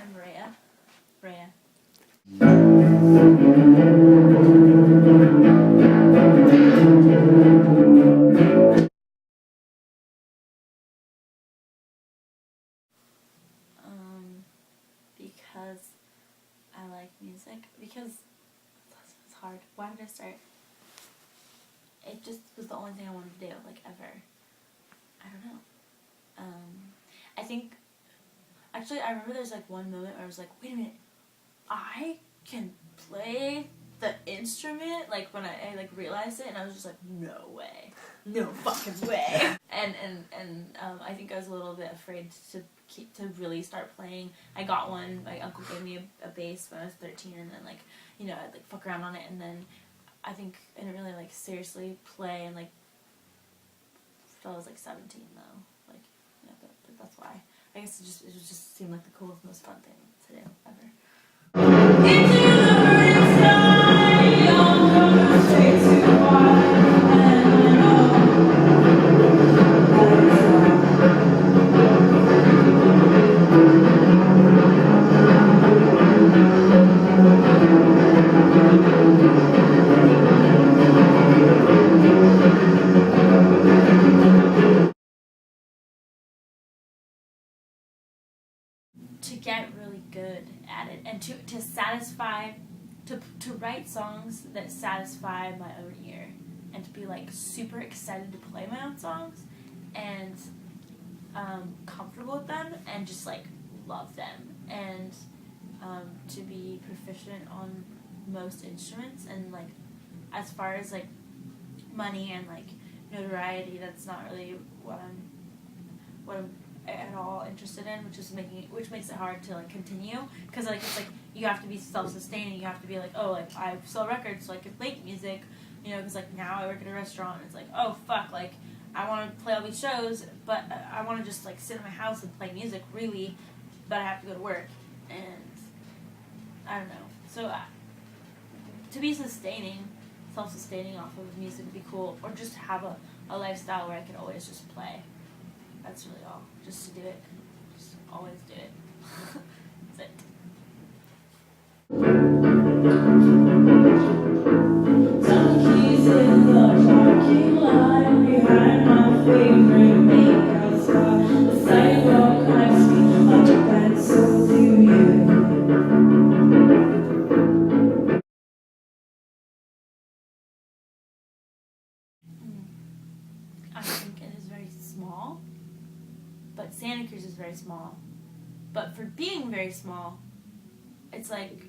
I'm Rhea. Rhea. Because I like music. Because it's hard. Why did I start? It just was the only thing I wanted to do, like, ever. I don't know. I think, actually, I remember there's, like, one moment where I was like, wait a minute, I can play the instrument? Like, when I like, realized it, and I was just like, no way. No fucking way. And I think I was a little bit afraid to really start playing. I got one, my uncle gave me a bass when I was 13, and then, like, you know, I'd, like, fuck around on it, and then I think I didn't really, like, seriously play, and, like, until I was, like, 17, though. Like, yeah, but that's why. I guess it just seemed like the coolest, most fun thing to do, ever. To get really good at it, and to satisfy, to write songs that satisfy my own ear, and to be, like, super excited to play my own songs, and comfortable with them, and just, like, love them, and to be proficient on most instruments, and, like, as far as, like, money and, like, notoriety, that's not really what I'm at all interested in, which makes it hard to, like, continue, because, like, it's like you have to be self-sustaining. You have to be like, oh, like, I sell records so I can make music, you know, because, like, now I work at a restaurant, and it's like, oh fuck, like, I want to play all these shows, but I want to just, like, sit in my house and play music, really, but I have to go to work, and I don't know. So to be self-sustaining off of music would be cool, or just have a lifestyle where I can always just play. That's really all. Just to do it. Just always do it. That's it. Donkeys in the parking lot behind my favorite makeout spot. The sidewalk cracks me up, and so do you. I think it is very small. But Santa Cruz is very small. But for being very small, it's like,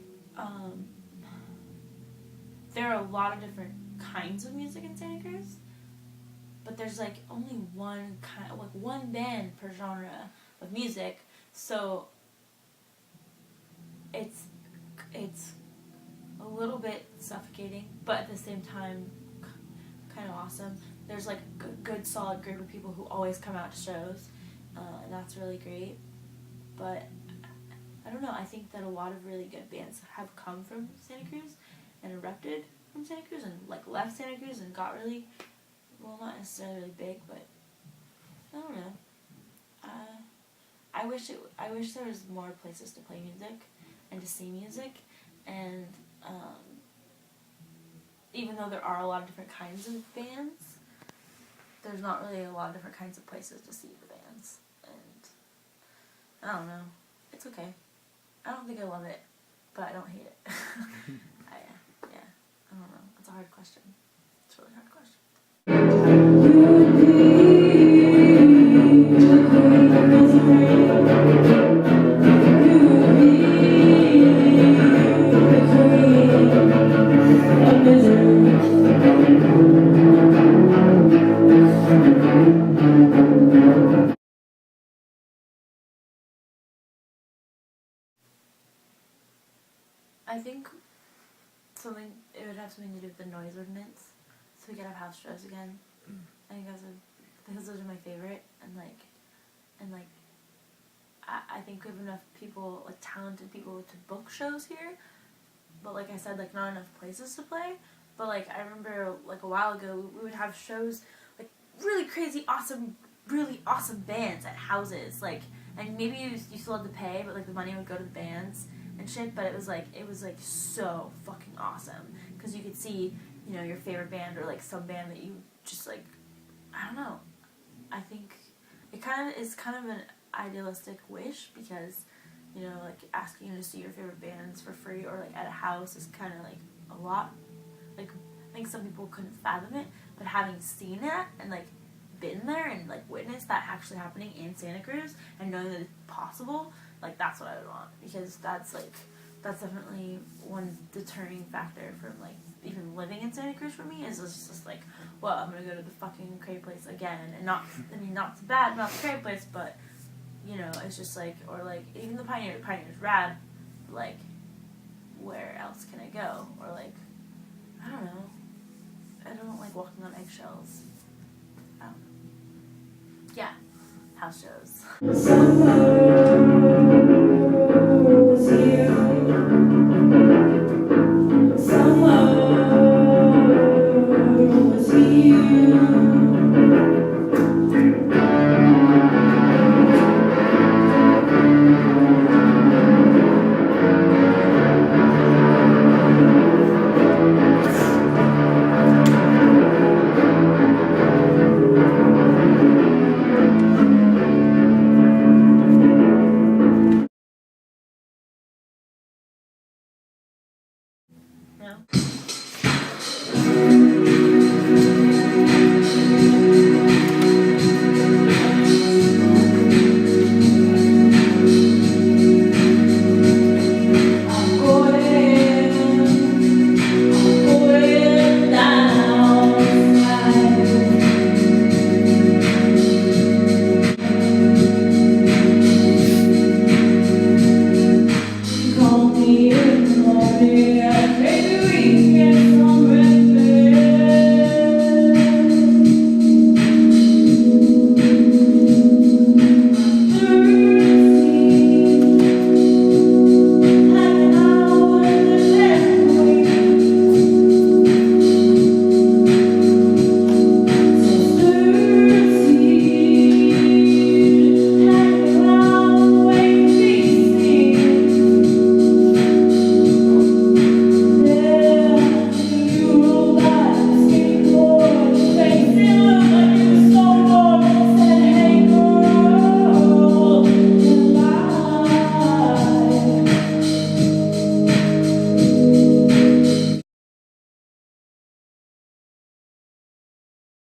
there are a lot of different kinds of music in Santa Cruz, but there's, like, only one band per genre of music, so it's a little bit suffocating, but at the same time, kind of awesome. There's, like, a good solid group of people who always come out to shows, and that's really great. But I don't know, I think that a lot of really good bands have come from Santa Cruz and erupted from Santa Cruz and, like, left Santa Cruz and got really, well, not necessarily really big, but I don't know. I wish there was more places to play music and to see music, and even though there are a lot of different kinds of bands, there's not really a lot of different kinds of places to see the bands, and I don't know. It's okay. I don't think I love it, but I don't hate it. I don't know. It's a hard question. It's a really hard question. I think it would have something to do with the noise ordinance, so we could have house shows again. I think because those are my favorite, and I think we have enough people, like, talented people to book shows here, but, like I said, like, not enough places to play. But, like, I remember, like, a while ago, we would have shows, like, really crazy, awesome, really awesome bands at houses, like, and maybe you still had to pay, but like the money would go to the bands and shit. But it was like so fucking awesome because you could see, you know, your favorite band or like some band that you just like, I don't know. I think it kind of is kind of an idealistic wish because, you know, like asking you to see your favorite bands for free or like at a house is kind of like a lot. Like I think some people couldn't fathom it, but having seen that and like been there and like witnessed that actually happening in Santa Cruz and knowing that it's possible, like that's what I would want because that's definitely one deterring factor from like even living in Santa Cruz for me is just like, well, I'm gonna go to the fucking Crave Place again and not bad, not the Crave Place, but you know, it's just like, or like even the Pioneer's rad, but, like where else can I go? Or like I don't know. I don't like walking on eggshells. Yeah, house shows. Summer was here. Summer was here. No?